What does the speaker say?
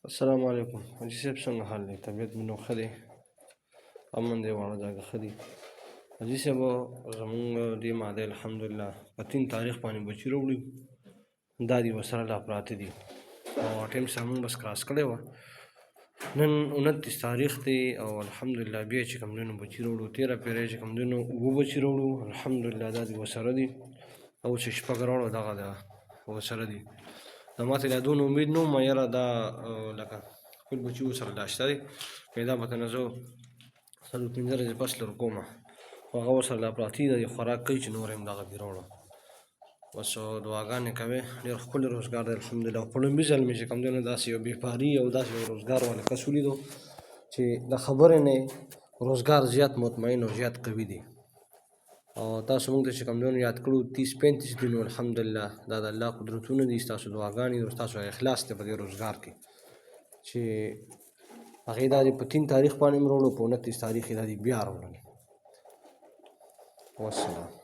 السلام علیکم حاجي صاحب څنګه حال دی؟ طبیعت مو نو ښه دی؟ امن دی؟ واړه ځایګه ښه دي؟ حاجي صاحب زمونږ دې ماده الحمدلله په 3 تاریخ باندې بچي راوړي، دا دي ورسره لا پراته دي او ټایم سره مونږ بس کراس کړی وه. نن 29 تاریخ دی او الحمدلله بیا چې کوم دی نو بچي راوړو. تېره پیرۍ چې کوم دی نو اووه بچي راوړو الحمدلله، دا دي ورسره دي او چې شپږ راوړو دغه ده ورسره دي. ماته لا دونه امید نه وم یاره دا لکه خپل بچي ورسره لا شته دی، پیدا به کنه زه 4-5 ورځې پس لر کومه خو هغه ورسره لا پراته دي، خوراک کوي چې نور هم دغه دي راوړم. بس دعاګانې کوئ، ډېر ښکلی روزګار دی الحمدلله. او په لومړي ځل مې چې کوم دی نو داسې یو بېپاري او داسې یو روزګار والا کس ولیدو چې د خبرې نه روزګار زیات مطمئن او زیات قوي دی. او تاسو موږ ته چې کوم دی نو یاد کړو 30-35 دي نو الحمدلله دا د الله قدرتونه دي، ستاسو دعاګانې او ستاسو اخلاص دی په دې روزګار کې چې هغې دا دې په 3 تاریخ باندې مې راوړو، په 29 تاریخ یې دا دې بیا راوړل. والسلام.